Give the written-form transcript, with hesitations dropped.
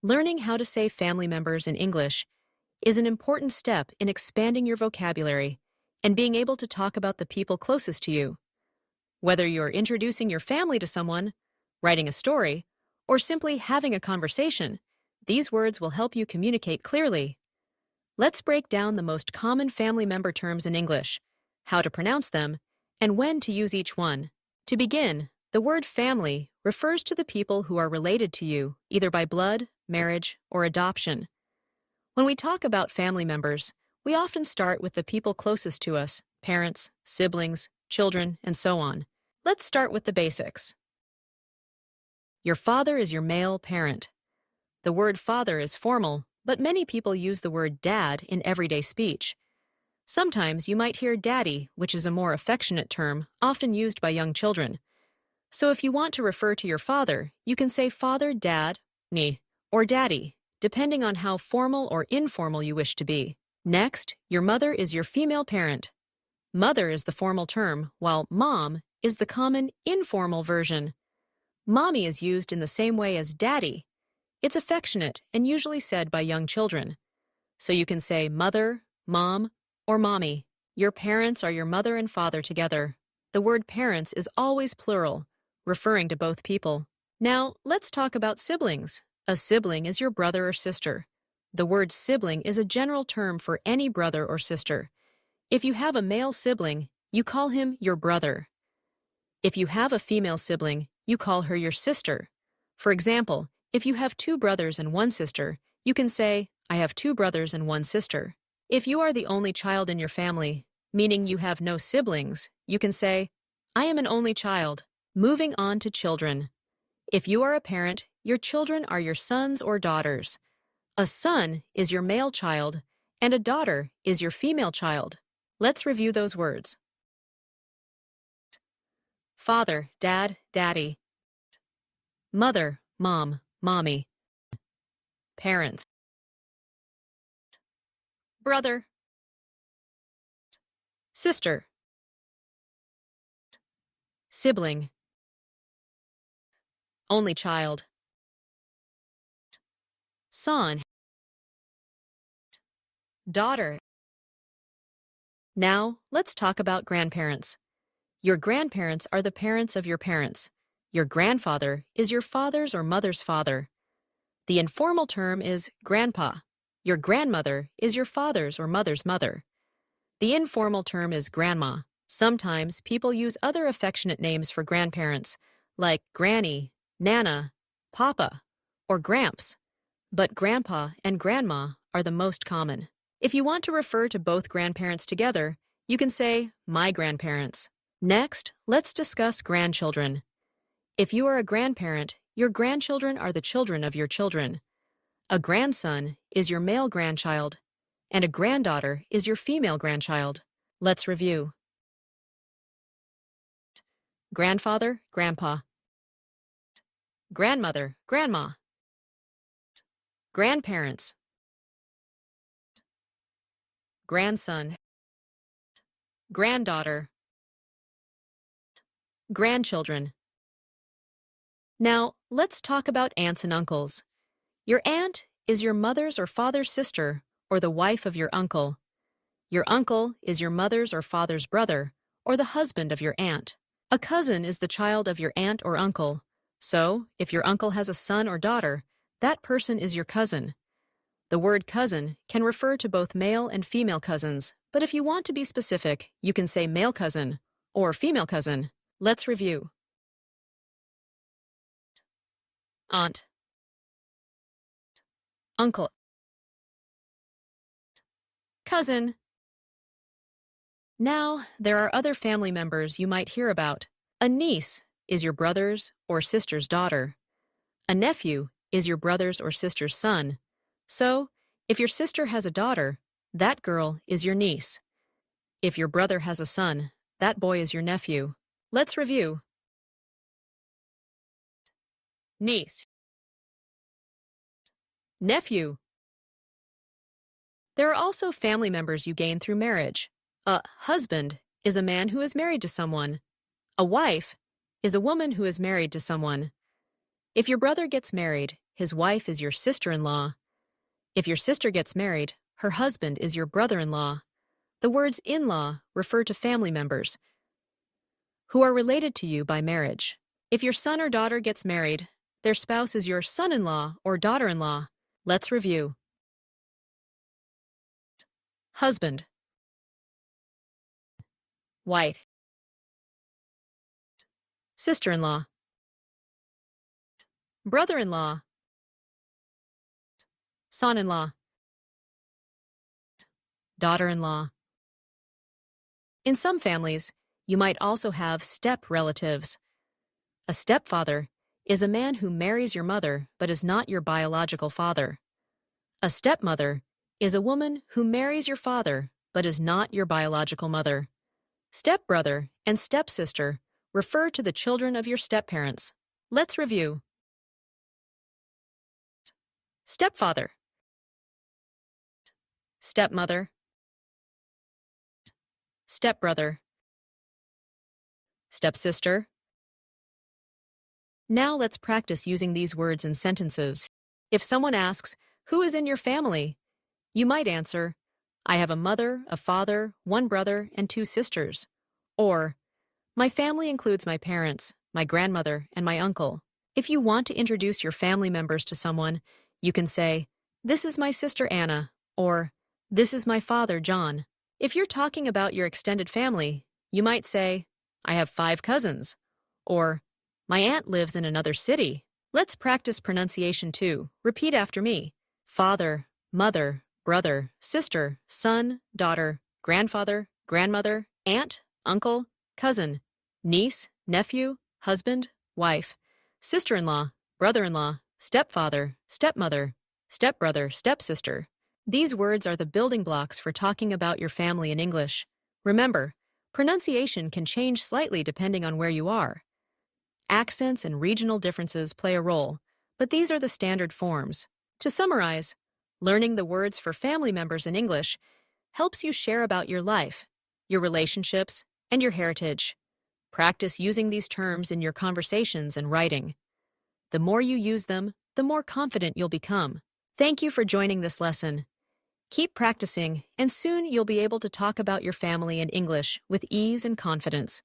Learning how to say family members in English is an important step in expanding your vocabulary and being able to talk about the people closest to you. Whether you're introducing your family to someone, writing a story, or simply having a conversation, these words will help you communicate clearly. Let's break down the most common family member terms in English, how to pronounce them, and when to use each one. To begin, the word family refers to the people who are related to you, either by blood, marriage, or adoption. When we talk about family members, we often start with the people closest to us, parents, siblings, children, and so on. Let's start with the basics. Your father is your male parent. The word father is formal, but many people use the word dad in everyday speech. Sometimes you might hear daddy, which is a more affectionate term, often used by young children. So if you want to refer to your father, you can say father, dad, ni, or daddy, depending on how formal or informal you wish to be. Next, your mother is your female parent. Mother is the formal term, while mom is the common informal version. Mommy is used in the same way as daddy. It's affectionate and usually said by young children. So you can say mother, mom, or mommy. Your parents are your mother and father together. The word parents is always plural, referring to both people. Now, let's talk about siblings. A sibling is your brother or sister. The word sibling is a general term for any brother or sister. If you have a male sibling, you call him your brother. If you have a female sibling, you call her your sister. For example, if you have two brothers and one sister, you can say, I have two brothers and one sister. If you are the only child in your family, meaning you have no siblings, you can say, I am an only child. Moving on to children. If you are a parent, your children are your sons or daughters. A son is your male child, and a daughter is your female child. Let's review those words. Father, dad, daddy. Mother, mom, mommy. Parents. Brother. Sister. Sibling. Only child. Son. Daughter. Now, let's talk about grandparents. Your grandparents are the parents of your parents. Your grandfather is your father's or mother's father. The informal term is grandpa. Your grandmother is your father's or mother's mother. The informal term is grandma. Sometimes people use other affectionate names for grandparents, like granny, nana, papa, or gramps. But grandpa and grandma are the most common. If you want to refer to both grandparents together, you can say, my grandparents. Next, let's discuss grandchildren. If you are a grandparent, your grandchildren are the children of your children. A grandson is your male grandchild, and a granddaughter is your female grandchild. Let's review. Grandfather, grandpa. Grandmother, grandma. Grandparents. Grandson. Granddaughter. Grandchildren. Now, let's talk about aunts and uncles. Your aunt is your mother's or father's sister, or the wife of your uncle. Your uncle is your mother's or father's brother, or the husband of your aunt. A cousin is the child of your aunt or uncle. So, if your uncle has a son or daughter, that person is your cousin. The word cousin can refer to both male and female cousins, but if you want to be specific, you can say male cousin or female cousin. Let's review. Aunt. Uncle. Cousin. Now, there are other family members you might hear about. A niece is your brother's or sister's daughter. A nephew is your brother's or sister's son. So, if your sister has a daughter, that girl is your niece. If your brother has a son, that boy is your nephew. Let's review. Niece. Nephew. There are also family members you gain through marriage. A husband is a man who is married to someone. A wife is a woman who is married to someone. If your brother gets married, his wife is your sister-in-law. If your sister gets married, her husband is your brother-in-law. The words in-law refer to family members who are related to you by marriage. If your son or daughter gets married, their spouse is your son-in-law or daughter-in-law. Let's review. Husband, wife, sister-in-law, brother-in-law, son-in-law, daughter-in-law. In some families, you might also have step relatives. A stepfather is a man who marries your mother but is not your biological father. A stepmother is a woman who marries your father but is not your biological mother. Stepbrother and stepsister refer to the children of your stepparents. Let's review. Stepfather, stepmother, stepbrother, stepsister. Now let's practice using these words in sentences. If someone asks, "Who is in your family?" you might answer, "I have a mother, a father, one brother, and two sisters." Or, "My family includes my parents, my grandmother, and my uncle." If you want to introduce your family members to someone, you can say, "This is my sister Anna," or "This is my father John." If you're talking about your extended family, you might say, "I have 5 cousins," or "My aunt lives in another city." Let's practice pronunciation too. Repeat after me. Father, mother, brother, sister, son, daughter, grandfather, grandmother, aunt, uncle, cousin, niece, nephew, husband, wife, sister-in-law, brother-in-law, stepfather, stepmother, stepbrother, stepsister. These words are the building blocks for talking about your family in English. Remember, pronunciation can change slightly depending on where you are. Accents and regional differences play a role, but these are the standard forms. To summarize, learning the words for family members in English helps you share about your life, your relationships, and your heritage. Practice using these terms in your conversations and writing. The more you use them, the more confident you'll become. Thank you for joining this lesson. Keep practicing, and soon you'll be able to talk about your family in English with ease and confidence.